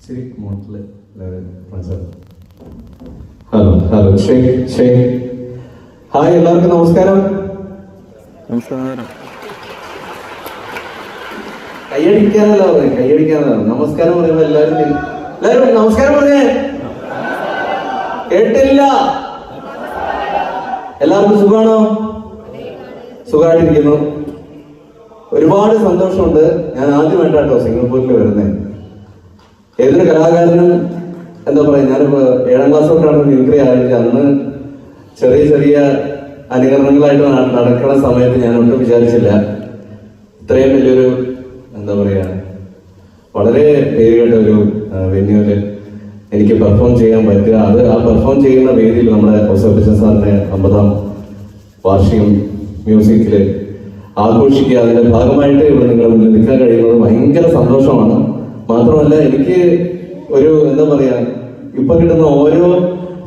ശരി മോട്ടില് hello hello hi എല്ലാവർക്കും നമസ്കാരം. കൈയടിക്കാനല്ലോ കൈയടിക്കാനല്ലോ നമസ്കാരം പറയുമ്പോ എല്ലാവരും നമസ്കാരം പറഞ്ഞേ. കേട്ടില്ല. എല്ലാവർക്കും സുഖാണോ? സുഖമായിട്ടിരിക്കുന്നു. ഒരുപാട് സന്തോഷമുണ്ട്. ഞാൻ ആദ്യമായിട്ടാട്ടോ സിംഗപ്പൂരിൽ വരുന്നത്. ഏതൊരു കലാകാരനും എന്താ പറയാ, ഞാനിപ്പോ 7ാം ക്ലാസ് തൊട്ടാണ് മിമിക്രി ആരംഭിച്ചത്. അന്ന് ചെറിയ ചെറിയ അനുകരണങ്ങളായിട്ട് നടക്കുന്ന സമയത്ത് ഞാൻ ഒട്ടും വിചാരിച്ചില്ല ഇത്രയും വലിയൊരു എന്താ പറയാ വളരെ പേരുകേട്ട ഒരു വെന്യൂല് എനിക്ക് പെർഫോം ചെയ്യാൻ പറ്റുക. അത് ആ പെർഫോം ചെയ്യുന്ന വേദിയിൽ നമ്മുടെ ഔസേപ്പച്ചൻ സാറിന്റെ 50ാം വാർഷികം മ്യൂസിക്കില് ആഘോഷിക്കുക, അതിന്റെ ഭാഗമായിട്ട് ഇവിടെ നിങ്ങളുടെ മുന്നിൽ നിൽക്കാൻ കഴിയുന്നത് ഭയങ്കര സന്തോഷമാണ്. മാത്രമല്ല എനിക്ക് ഒരു എന്താ പറയാ, ഇപ്പൊ കിട്ടുന്ന ഓരോ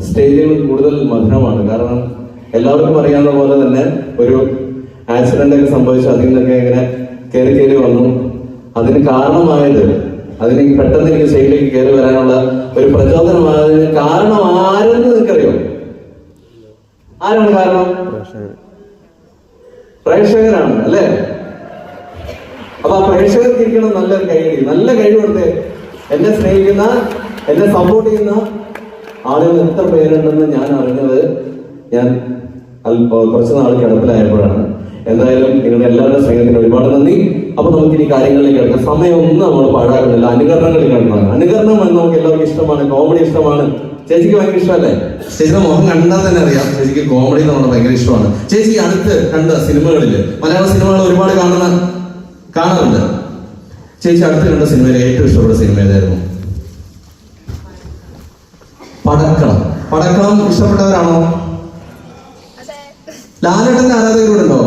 സ്റ്റേജുകളും കൂടുതൽ മധുരമാണ്. കാരണം എല്ലാവർക്കും അറിയാവുന്ന പോലെ തന്നെ ഒരു ആക്സിഡന്റ് ഒക്കെ സംഭവിച്ചു, അതിൽ നിന്നൊക്കെ ഇങ്ങനെ കയറി വന്നു. അതിന് കാരണമായത്, അതിന് പെട്ടെന്ന് എനിക്ക് സ്റ്റേജിലേക്ക് കയറി വരാനുള്ള ഒരു പ്രചോദനമായതിന് കാരണം ആരെന്ന് നിനക്കറിയോ? ആരാണ് കാരണം? പ്രേക്ഷകരാണ് അല്ലേ? അപ്പൊ ആ പ്രേക്ഷകർക്ക് ഇരിക്കണം നല്ലൊരു കഴിവ്, നല്ല കഴിവുണ്ട്. എന്നെ സ്നേഹിക്കുന്ന, എന്നെ സപ്പോർട്ട് ചെയ്യുന്ന ആളുകൾ എത്ര പേരുണ്ടെന്ന് ഞാൻ അറിഞ്ഞത് ഞാൻ കുറച്ച് നാൾ കിടപ്പിലായപ്പോഴാണ്. എന്തായാലും നിങ്ങളുടെ എല്ലാവരുടെ സ്നേഹത്തിന് ഒരുപാട് നന്ദി. അപ്പൊ നമുക്ക് ഇനി കാര്യങ്ങളിലേക്ക് കിടക്കാം. സമയമൊന്നും നമ്മൾ പാഴാക്കുന്നില്ല. അനുകരണങ്ങളിൽ കിടക്കണം. അനുകരണം എന്ന് നമുക്ക് എല്ലാവർക്കും ഇഷ്ടമാണ്. കോമഡി ഇഷ്ടമാണ്. ചേച്ചിക്ക് ഭയങ്കര ഇഷ്ടമല്ലേ? ചേച്ചിയുടെ മുഖം കണ്ടാൽ തന്നെ അറിയാം ചേച്ചിക്ക് കോമഡി നമ്മൾ ഭയങ്കര ഇഷ്ടമാണ്. ചേച്ചി അടുത്ത് കണ്ട സിനിമകളില്, മലയാള സിനിമകൾ ഒരുപാട് കാണാറുണ്ട്. ചേച്ചി അടുത്ത് കണ്ട സിനിമയിൽ ഏറ്റവും ഇഷ്ടപ്പെട്ട സിനിമ ഏതായിരുന്നു? പടക്കളം. പടക്കളം ഇഷ്ടപ്പെട്ടവരാണോ? ലാലേട്ടന്റെ ആരാധകരുണ്ടോ?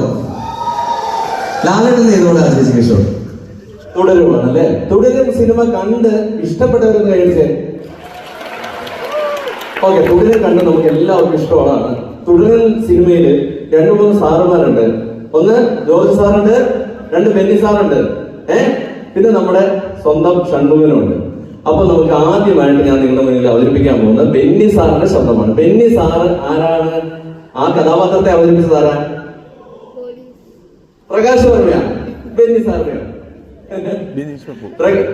ലാലേട്ടൻ ഏതുകൊണ്ടാണ് ചേച്ചിക്ക് ഇഷ്ടം? തുടരുമാണ് അല്ലേ? തുടരും സിനിമ കണ്ട് ഇഷ്ടപ്പെട്ടവരെന്ന് കഴിച്ചേ. ഓക്കെ, തുടരും കണ്ട് നമുക്ക് എല്ലാവർക്കും ഇഷ്ടമാണ്. തുടരും സിനിമയില് 2-3 സാറുമാരുണ്ട്. ഒന്ന് ജോർജ് സാറുണ്ട്, 2 ബെന്നി സാറുണ്ട്, പിന്നെ നമ്മുടെ സ്വന്തം ഷൺമുഖനുണ്ട്. അപ്പൊ നമുക്ക് ആദ്യമായിട്ട് ഞാൻ നിങ്ങളുടെ മുന്നിൽ അവതരിപ്പിക്കാൻ പോകുന്നത് ബെന്നി സാറിന്റെ ശബ്ദമാണ്. ബെന്നി സാറ് ആരാണ്? ആ കഥാപാത്രത്തെ അവതരിപ്പിച്ചത് ആരാ? പ്രകാശ് വർമ്മയാണ്. ബെന്നി സാറിനെയാണ്.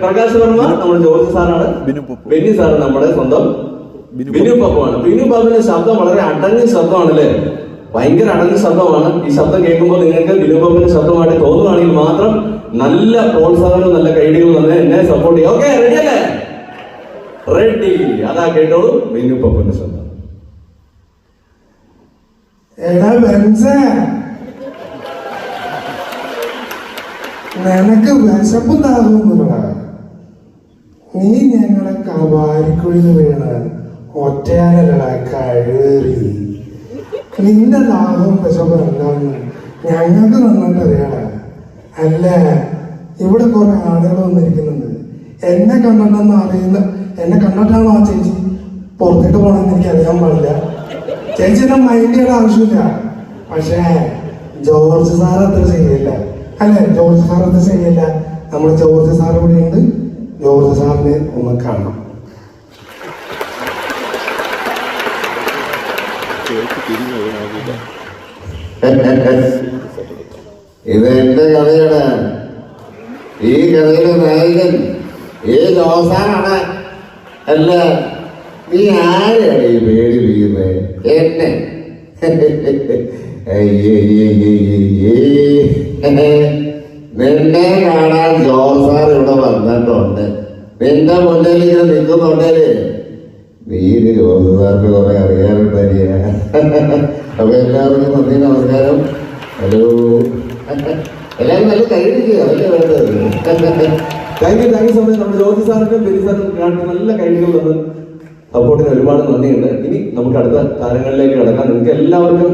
പ്രകാശ് വർമ്മ നമ്മുടെ ജോർജ് സാറാണ്. ബെന്നി സാറ് നമ്മുടെ സ്വന്തം ബിനു പപ്പുവാണ്. ബിനു പപ്പുവിന്റെ ശബ്ദം വളരെ അടങ്ങിയ ശബ്ദമാണല്ലേ? ഭയങ്കര അടങ്ങിയ ശബ്ദമാണ്. ഈ ശബ്ദം കേൾക്കുമ്പോൾ നിങ്ങൾക്ക് ബിനു പപ്പുവിന്റെ ശബ്ദമായിട്ട് തോന്നുകയാണെങ്കിൽ മാത്രം നല്ല പ്രോത്സാഹനവും നല്ല കൈഡികളും തന്നെ എന്നെ സപ്പോർട്ട് ചെയ്യും. ഓക്കെ, റെഡി അല്ലേ? റെഡി. അതാ കേട്ടോളൂ ബിനു പപ്പുവിന്റെ ശബ്ദം. എടാ ബെൻസേ, നിനക്ക് വിശപ്പും താകുന്നില്ല. നീ ഞങ്ങളെ കവാരിക്കുഴിന്ന് വീണ് ഒറ്റയാനല്ലടാ കഴിവേറി. നിന്റെ ലാഭം വിശപ്പ് എന്താന്ന് ഞങ്ങൾക്ക് നന്നായിട്ട് അറിയാടാ. അല്ല, ഇവിടെ കുറെ ആളുകൾ വന്നിരിക്കുന്നുണ്ട്. എന്നെ കണ്ടിട്ടാണോ ആ ചേച്ചി പുറത്തേക്ക് പോകണമെന്ന് എനിക്ക് അറിയാൻ പാടില്ല. ചേച്ചിയുടെ മൈൻഡ് ചെയ്യേണ്ട ആവശ്യമില്ല. പക്ഷേ ജോർജ് സാർ അത്ര ശരിയല്ല അല്ലേ? ജോർജ് സാർ അത്ര ശരിയല്ല. നമ്മുടെ ജോർജ് സാർ ഇവിടെ ഉണ്ട്. ജോർജ് സാറിനെ ഒന്ന് കാണണം. ഇത് എന്റെ കഥയാണ്. ഈ കഥയിലെ നായകൻ ഈ ജോസാറാണ്. അല്ല, നീ ആരെയാണ് ഈ പേടിപ്പിക്കുന്നത്? എന്നെ? നിന്നെ കാണാൻ ജോസാർ ഇവിടെ വന്നിട്ടുണ്ട്. നിന്റെ മുന്നിൽ ഇങ്ങനെ നിൽക്കുന്നുണ്ടല്ലേ? നീ ഇത് ജോസ് സാറിന് കുറെ അറിയാറുണ്ടല്ലേ? അപ്പൊ എല്ലാവർക്കും നന്ദി, നമസ്കാരം. ഹലോ, എല്ലാവരും നല്ല കൈയടിക്കുക, അതല്ലേ വേണ്ടത്. Thank you so much. നമ്മുടെ ജോർജ് സാറിനും ബെന്നി സാറിനും നല്ല കഴിവുകൾ തന്ന് സപ്പോർട്ടിന് ഒരുപാട് നന്ദിയുണ്ട്. ഇനി നമുക്ക് അടുത്ത താരങ്ങളിലേക്ക് കിടക്കാം. നിങ്ങൾക്ക് എല്ലാവർക്കും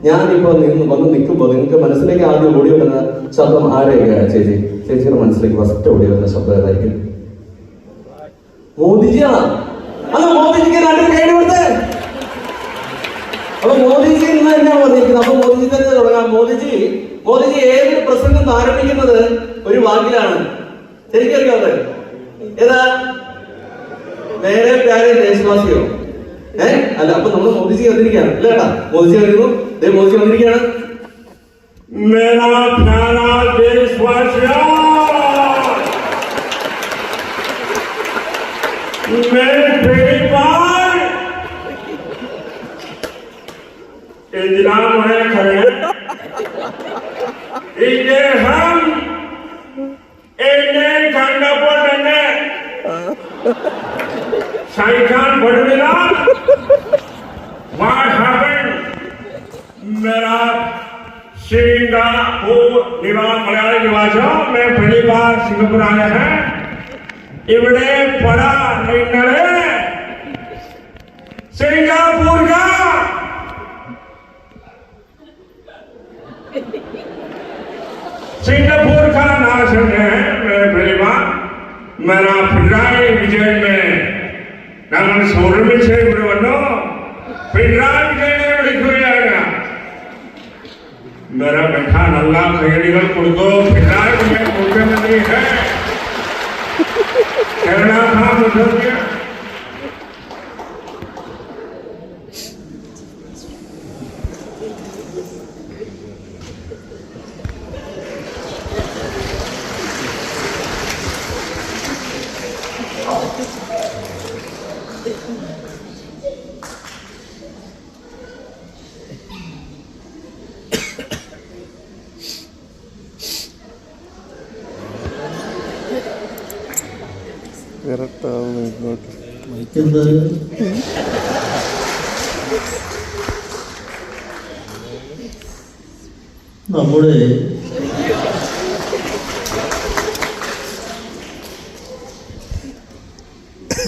ഞാനിപ്പോ വന്ന് നിൽക്കുമ്പോൾ നിങ്ങൾക്ക് മനസ്സിലേക്ക് ആദ്യം ഓടി വരുന്ന ശബ്ദം ആരെയൊക്കെയാണ്? ചേച്ചിയുടെ മനസ്സിലേക്ക് ഫസ്റ്റ് ഓടി വരുന്ന ശബ്ദം ഏതായിരിക്കും? മോദിജിയാണ്. അല്ല, മോദിജിക്ക് നാട്ടിൽ കൈ കൊടുത്തേ. അപ്പൊ മോദിജി ഇന്ന് തന്നെയാണ് വന്നിരിക്കുന്നത്. അപ്പൊ മോദിജി തന്നെ തുടങ്ങാം. മോദിജി ഏതൊരു പ്രസംഗം ആരംഭിക്കുന്നത് ഒരു വാക്കിലാണ്. ശരിക്കറിയാതെ ഏതാ? നേരെ പ്യാരെ ദേശവാസിയോ? അല്ല, അപ്പൊ നമ്മൾ മോദിജി വന്നിരിക്കുകയാണ് അല്ലേ ഏട്ടാ? മോദിജി വരുന്നു, മോദിജി വന്നിരിക്കുകയാണ്. मेरा प्यारा देशवासियों, मैं पहली बार इंतजाम है खड़े इसे हम इंडियन खंडपुर ने साइखान बढ़ What happened? मेरा सिंगापुर मलयाली निवासियों, मैं पहली बार सिंगापुर आया है. इवड़े पड़ा नहीं सिंगापुर का नाशन है. मैं पहली बार मेरा पिनराई विजयन में नाम सोरमी से बनो पिनराई विजयन में लिखो जाएगा. मेरा बैठा नल्ला खैरिകൾ കൊടുത്തോ പിന്നായി मैं കൊടുക്കാൻ नहीं है. कहना था मुझे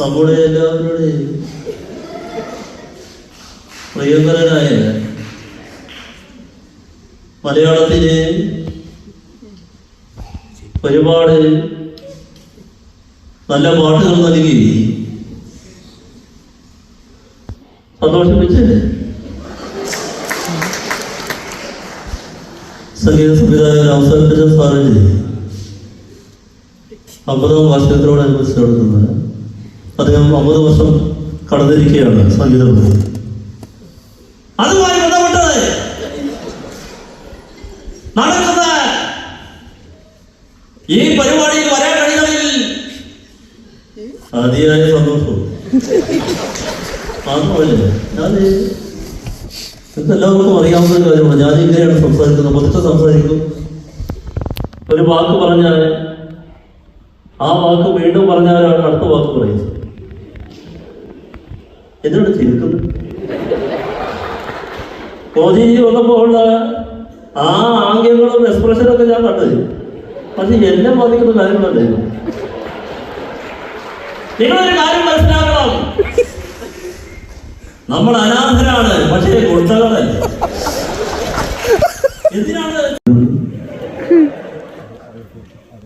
നമ്മുടെ എല്ലാവരുടെയും പ്രിയങ്കരനായ മലയാളത്തിലെ ഒരുപാട് നല്ല പാട്ടുകൾ നൽകി സന്തോഷിപ്പിച്ച് സംഗീത സംവിധായകൻ അവസരപ്പിച്ച സാറിന് 50ാം വാർഷികത്തോടനുബന്ധിച്ച് നടത്തുന്നത് അദ്ദേഹം 50 വർഷം കടന്നിരിക്കുകയാണ് സംഗീതം. അതുമായി ബന്ധപ്പെട്ടത് നടക്കുന്ന ഈ പരിപാടിയിൽ വരാൻ കഴിഞ്ഞതിൽ അതിയായ സന്തോഷവും മാത്രമല്ല, ഞാൻ എല്ലാവർക്കും അറിയാവുന്ന ഒരു കാര്യമാണ്. ഞാൻ ഇങ്ങനെയാണ് സംസാരിക്കുന്നത്, മൊത്തത്തിൽ സംസാരിക്കും. ഒരു വാക്ക് പറഞ്ഞാൽ ആ വാക്ക് വീണ്ടും പറഞ്ഞാലാണ് അടുത്ത വാക്ക് പറയുന്നത്. എന്താണ് ചിരിക്കുന്നത്? മോദിജി വന്നപ്പോൾ ഉള്ള ആ ആംഗ്യങ്ങളും എക്സ്പ്രഷനൊക്കെ ഞാൻ കണ്ടത്, പക്ഷെ എന്നെ ബാധിക്കുന്ന കാര്യങ്ങളല്ലേ. നിങ്ങളൊരു കാര്യം മനസ്സിലാക്കണം, നമ്മൾ അനാഥരാണ്, പക്ഷേ കൊടുത്തകളല്ല. എന്തിനാണ്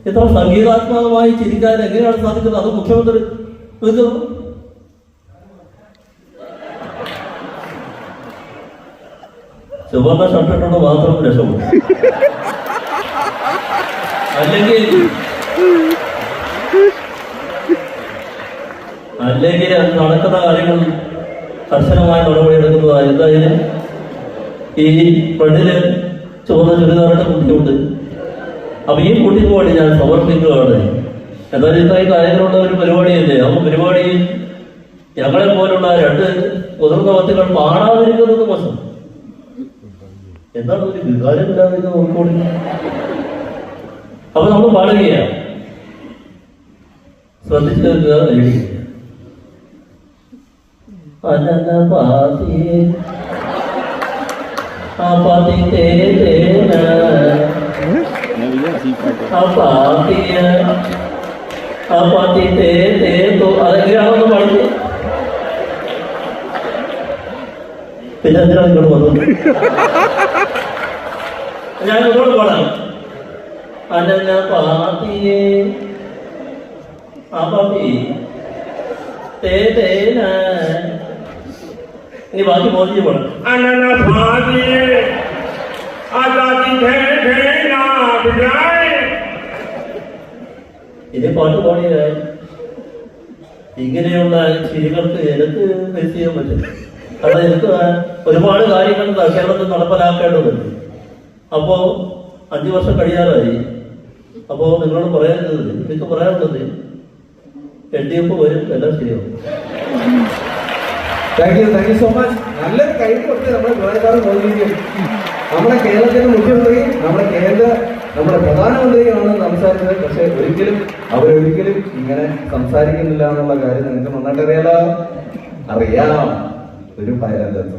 ഇത്ര സംഗീതാത്മകമായി ചിരിക്കാൻ എങ്ങനെയാണ് സാധിക്കുന്നത്? അത് മുഖ്യമന്ത്രി ചുവന്ന ഷർട്ടിട്ടുകൊണ്ട് മാത്രം രക്ഷപ്പെടും. അല്ലെങ്കിൽ അത് നടക്കുന്ന കാര്യങ്ങൾ കർശനമായ നടപടിയെടുക്കുന്നതാണ്. എന്തായാലും ഈ പെണ്ണിന് ചുവന്ന ചുരിദാറിന്റെ കുട്ടിയുണ്ട്. അപ്പൊ ഈ കുട്ടിക്ക് വേണ്ടി ഞാൻ സമർപ്പിക്കുകയാണ്. എന്നാലും ഇത്രയും കാര്യങ്ങളുള്ള ഒരു പരിപാടിയല്ലേ. ആ പരിപാടിയിൽ ഞങ്ങളെ പോലുള്ള 2 മുതിർന്ന വ്യക്തികൾ പാടാതിരിക്കുന്നത് മോശം. എന്താണ് ഒരു വികാരമില്ലാതെ നോക്കിക്കോളി. അപ്പൊ നമ്മൾ പാടുകയാണ്, ശ്രദ്ധിച്ചു കേൾക്കുക. അതെങ്ങനെയാണെന്ന് പഠിച്ച് പിന്നെ എന്തിനാണ് ഇങ്ങോട്ട് വന്നത്? ഞാൻ ഇങ്ങോട്ട് പാടാം. അനന പാത്തിയേ ആ പാത്തി തേന. ഇനി ബാക്കി മോദിജി പാടാം. अनन भादिए आजादी ना बिजाए. ഇതേ പാട്ട് പാടിയതായി ഇങ്ങനെയുള്ള ചിരികൾക്ക് എനിക്ക് ഫേസ് ചെയ്യാൻ പറ്റും. കാരണം എനിക്ക് ഒരുപാട് കാര്യങ്ങൾ കേരളത്തിൽ നടപ്പിലാക്കേണ്ടതുണ്ട്. അപ്പോൾ 5 വർഷം കഴിയാറായി. അപ്പോൾ നിങ്ങളോട് പറയാനുള്ളത്, എനിക്ക് പറയാനുള്ളത് LDF വരും, എല്ലാം ശരിയാവും. Thank you so much. നല്ലൊരു കൈ കൊടുത്ത് നമ്മുടെ പിണറായി മോദിക്കും നമ്മുടെ കേരളത്തിന്റെ മുഖ്യമന്ത്രി, നമ്മുടെ പ്രധാനമന്ത്രിയാണ് സംസാരിച്ചത്. പക്ഷെ അവരൊരിക്കലും ഇങ്ങനെ സംസാരിക്കുന്നില്ല എന്നുള്ള കാര്യം നിങ്ങൾക്ക് നന്നായിട്ട് അറിയാം. ഒരു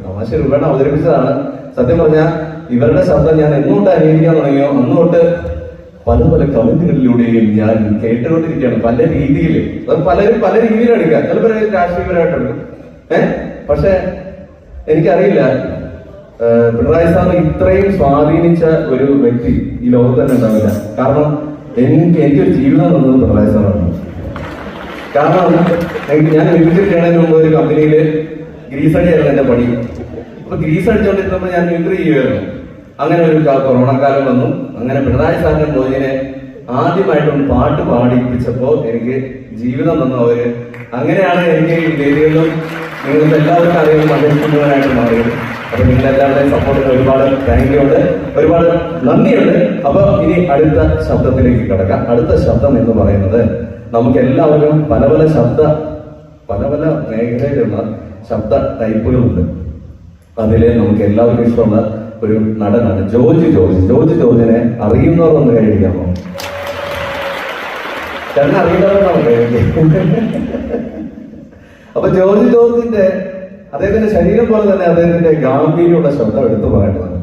തമാശ രൂപേണ അവതരിപ്പിച്ചതാണ്. സത്യം പറഞ്ഞാൽ ഇവരുടെ ശബ്ദം ഞാൻ എന്നുകൊണ്ട് അനുകരിക്കാൻ തുടങ്ങിയോ അന്ന് തൊട്ട് പല കമന്റുകളിലൂടെയും ഞാൻ കേട്ടുകൊണ്ടിരിക്കുകയാണ്. പല രീതിയിൽ, അത് പലരും പല രീതിയിൽ എടുക്കാം. ചിലപ്പോൾ രാഷ്ട്രീയപരമായിട്ടുണ്ട്. പക്ഷെ എനിക്കറിയില്ല, പിണറായി സാറിന് ഇത്രയും സ്വാധീനിച്ച ഒരു വ്യക്തി ഈ ലോകത്ത് തന്നെ ഉണ്ടാവില്ല. കാരണം എനിക്കൊരു ജീവിതം തന്നത് പിണറായി സാറാണ്. കാരണം ഞാൻ മിമിക്രി ചെയ്യണതിന് മുമ്പ് ഒരു കമ്പനിയില് ഗ്രീസ് അടിയായിരുന്നു എന്റെ പണി. അപ്പൊ ഗ്രീസ് അടിച്ചുകൊണ്ടിരുന്നപ്പോൾ ഞാൻ മിമിക്രി ചെയ്യുമായിരുന്നു. അങ്ങനെ ഒരു കൊറോണ കാലം വന്നു. അങ്ങനെ പിണറായി സാറിന്റെ മോദിനെ ആദ്യമായിട്ടൊന്ന് പാട്ട് പാടിപ്പിച്ചപ്പോ എനിക്ക് ജീവിതം തന്നു അവര്. അങ്ങനെയാണ് എനിക്ക് ഈ വേദികളിലും നിങ്ങൾക്ക് എല്ലാവർക്കും അറിയുന്ന മത്സരിക്കുന്നവരായിട്ട് മാറിയത്. അപ്പൊ നിങ്ങളെല്ലാവരുടെയും സപ്പോർട്ടിന് ഒരുപാട് താങ്ക് യു ഉണ്ട്, ഒരുപാട് നന്ദിയുണ്ട്. അപ്പൊ ഇനി അടുത്ത ശബ്ദത്തിലേക്ക് കിടക്കാം. അടുത്ത ശബ്ദം എന്ന് പറയുന്നത് നമുക്ക് എല്ലാവർക്കും പല പല മേഖലയിലുള്ള ശബ്ദ ടൈപ്പുകളുണ്ട്. അതില് നമുക്ക് എല്ലാവർക്കും ഇഷ്ടമുള്ള ഒരു നടനാണ് ജോർജിനെ അറിയുന്നവർ ഒന്ന് കൈയടിക്കാമോ? കാരണം അറിയുന്നവർ അപ്പൊ ജോർജിന്റെ അദ്ദേഹത്തിന്റെ ശരീരം പോലെ തന്നെ അദ്ദേഹത്തിന്റെ ഗാംഭീര്യമുള്ള ശബ്ദം എടുത്തു പറയേണ്ടതാണ്.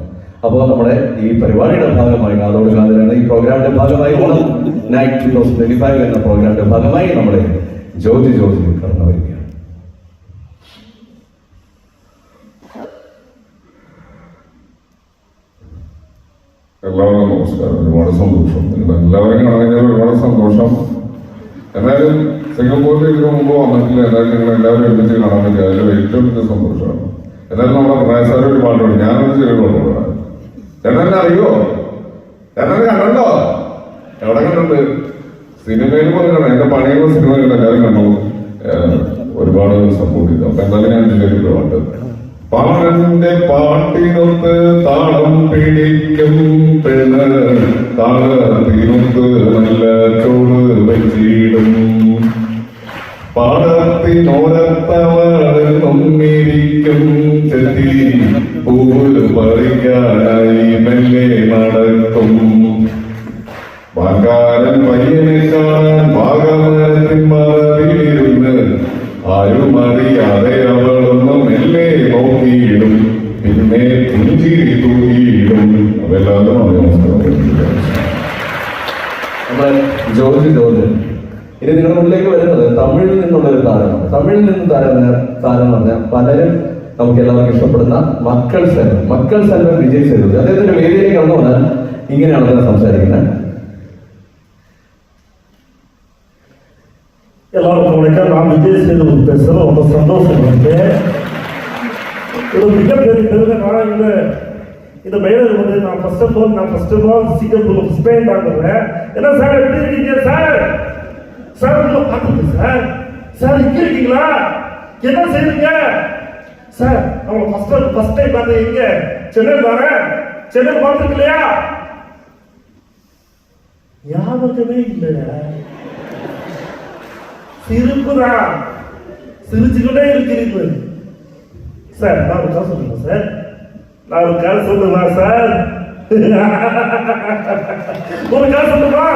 അപ്പോൾ നമ്മുടെ ഈ പരിപാടിയുടെ ഭാഗമായി കാതോട് കാതലാണ് ഈ പ്രോഗ്രാമിന്റെ ഭാഗമായി ഓണം നൈറ്റ് 2025 എന്ന പ്രോഗ്രാമിന്റെ ഭാഗമായി നമ്മുടെ ജോർജ് കടന്നു വരികയാണ്. എല്ലാവർക്കും നമസ്കാരം. ഒരുപാട് സന്തോഷം, എല്ലാവരും കാണുന്നതിൽ ഒരുപാട് സന്തോഷം. എന്നാലും സിംഗപ്പൂരിൽ ഇതിനു മുമ്പ് വന്നിട്ടില്ല. എന്നാലും നിങ്ങൾ എല്ലാവരും ഒരുമിച്ച് കാണാൻ പറ്റുക, അതിൽ ഏറ്റവും വലിയ സന്തോഷമാണ്. എന്നാലും നമ്മുടെ പിണറായി സാറ് ഒരു പാട്ടുണ്ട്, ഞാനൊരു ചെറിയ പാട്ടുപാടാണ്. ചേട്ടനെ അറിയോ? ചേട്ടനെ കണ്ടോ? എവിടെ കണ്ടിട്ടുണ്ട്? സിനിമയിൽ പോലും എന്റെ പണിയുള്ള സിനിമകൾ എല്ലാവരും കണ്ടു, ഒരുപാട് സപ്പോർട്ട് ചെയ്തു. അപ്പൊ എന്തായാലും ഞാൻ ചെറിയൊരു പാട്ട്. പാടന്റെ പാട്ടിനൊത്ത് താളം പിടിക്കും പെണ്ണ്, താളത്തിനൊത്ത് നല്ല ചോറ് വെച്ചിടും. പാടത്തിനോരത്തവളൊന്നിരിക്കും ചെത്തി, പൂവ് പറിക്കാനായി മെല്ലെ നടക്കും. വാങ്കാരൻ പയ്യനെ കാണാൻ വാഗമരത്തിൻ മറവിലിരുന്ന്, ആരും അറിയാതെ അവളൊന്നും മെല്ലെ നോക്കിയിടും, പിന്നെ പുഞ്ചിരി തൂക്കിയിടും. അതെല്ലാം നമ്മുടെ ജോർജ് ഇനി നിങ്ങളുടെ മുന്നിലേക്ക് വരുന്നത് തമിഴിൽ നിന്നുള്ള ഒരു താരമാണ്. തമിഴിൽ നിന്ന് താരം എന്ന് പറഞ്ഞാൽ പലരും നമുക്ക് എല്ലാവർക്കും ഇഷ്ടപ്പെടുന്ന മക്കൾ സെൽവൻ വിജയ് സേതുപതി. അദ്ദേഹത്തിന്റെ വേദിയിലേക്ക് കടന്നു വന്നാൽ ഇങ്ങനെയാണ് അദ്ദേഹം സംസാരിക്കുന്നത്. எல்லாருக்கும் வணக்கம். நான் விஜய் சேதுபதி பேசுறேன். ரொம்ப சந்தோஷம் இருக்கு. ஒரு மிகப்பெரிய பெருமை. நான் இந்த மேடையில் வந்து நான் first of all Singapore Spain வாங்குறேன். என்ன சார் எப்படி இருக்கீங்க சார்? சார் உங்களை பார்த்துருக்கு சார் இங்க இருக்கீங்களா? என்ன செய்றீங்க சார்? அவங்க ஃபர்ஸ்ட் டைம் பார்த்தேன். எங்க? சென்னை தானே? சென்னை பார்த்துருக்கு இல்லையா? ஞாபகமே இல்லையா? சிரிப்புதான், சிரிச்சுக்கிட்டே இருக்கிறீர்கள் சார். நான் ஒரு கதை சொல்லுங்க சார். ஒரு கதை சொல்லுமா?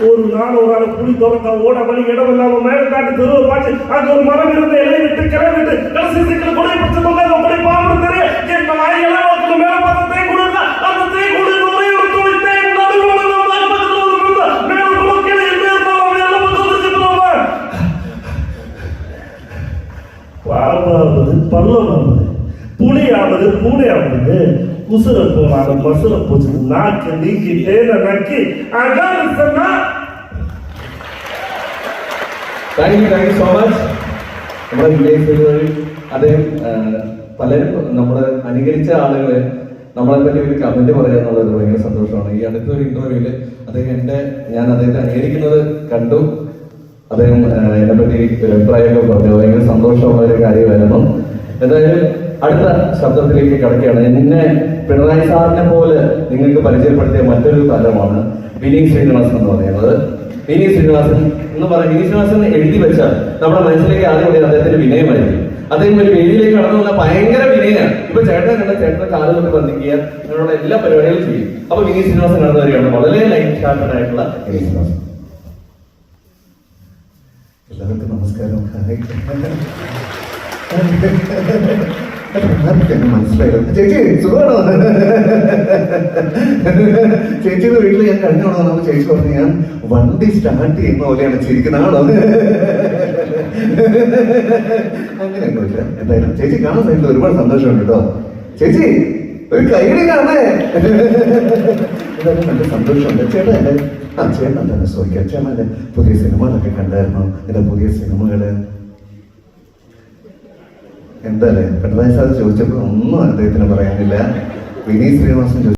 ஒரு நாள் ஒரு ஆள் புளி திறந்தா ஓட வழி இடம் இல்லாம மேல தாண்டி தெருவை பார்த்து அங்க ஒரு மரம் இருந்த இலை விட்டு கிளை விட்டு கடைசி சீக்கிரம் கொடை பிடிச்ச அப்படி பாம்பு தெரியும். என் நாயெல்லாம் மேல பார்த்து தேய் கொடுங்க. அந்த தேய் கொடுங்க ஒரே ஒரு துளி தேய் பாம்பாவது பள்ளமாவது புளியாவது பூனையாவது குசுர போனாலும் மசுர போச்சு நாக்கு நீக்கி தேன நக்கி அதான் சொன்னா. Thank you so much. നമ്മുടെ വിജയ് സേതുപതി അദ്ദേഹം പലരും നമ്മൾ അനുകരിച്ച ആളുകളെ നമ്മളെ പറ്റി ഒരു കമന്റ് പറയുക എന്നുള്ളത് ഭയങ്കര സന്തോഷമാണ്. ഈ അടുത്തൊരു ഇന്റർവ്യൂവില് ഞാൻ അദ്ദേഹത്തെ അനുകരിക്കുന്നത് കണ്ടു. അദ്ദേഹം എന്നെപ്പറ്റി ഒരു അഭിപ്രായമൊക്കെ പറഞ്ഞു. ഭയങ്കര സന്തോഷമുള്ള ഒരു കാര്യമായിരുന്നു. എന്തായാലും അടുത്ത ശബ്ദത്തിലേക്ക് കടക്കുകയാണ്. എന്നെ പിണറായി സാറിനെ പോലെ നിങ്ങൾക്ക് പരിചയപ്പെടുത്തിയ മറ്റൊരു താരമാണ് വിനീത് ശ്രീനിവാസൻ എന്ന് പറയുന്നത്. വിനീത് ശ്രീനിവാസൻ എന്ന് പറയുന്നത്, വിനീത് ശ്രീനിവാസൻ എഴുതി വെച്ചാൽ നമ്മുടെ മനസ്സിലേക്ക് ആദ്യം ഉള്ളത് അദ്ദേഹത്തിന്റെ വിനയമായിരിക്കും. അദ്ദേഹം ഒരു വേദിയിലേക്ക് കടന്നു വന്നാൽ ഭയങ്കര വിനയാണ്. ഇപ്പൊ ചേട്ടനെ കണ്ട ചേട്ടനെ കാലുകൊണ്ട് ബന്ധിക്കുക, അങ്ങനെയുള്ള എല്ലാ പരിപാടികളും ചെയ്യും. അപ്പൊ വിനീത് ശ്രീനിവാസൻ കടന്നു വരികയാണ്. വളരെ ലൈറ്റ് ഹാർട്ടഡ് ആയിട്ടുള്ള വിനീത് ശ്രീനിവാസൻ. എല്ലാവർക്കും നമസ്കാരം. എന്നെ മനസ്സിലായില്ല. ചേച്ചി സുഖമാണോ? ചേച്ചിയുടെ വീട്ടിൽ ഞാൻ കഴിഞ്ഞ തവണ വന്നപ്പോൾ ചേച്ചി പറഞ്ഞു ഞാൻ വണ്ടി സ്റ്റാർട്ട് ചെയ്യുന്ന പോലെയാണ് ചിരിക്കുന്നതാണോ? അങ്ങനെയൊന്നുമില്ല. എന്തായാലും ചേച്ചി കാണാൻ കഴിഞ്ഞാൽ ഒരുപാട് സന്തോഷമുണ്ട് കേട്ടോ. ചേച്ചി ഒരു കൈയ്യടി കാണേ. എന്തായാലും നല്ല സന്തോഷമുണ്ട്. ചേട്ടാ ചേട്ടൻ തന്നെ ചോദിക്കാം, ചേട്ടൻ്റെ പുതിയ സിനിമകളൊക്കെ കണ്ടായിരുന്നു? എൻ്റെ പുതിയ സിനിമകള് എന്തായാലും പിണറായി സാർ ചോദിച്ചപ്പോൾ ഒന്നും അദ്ദേഹത്തിന് പറയാനില്ല. വിനീത് ശ്രീനിവാസൻ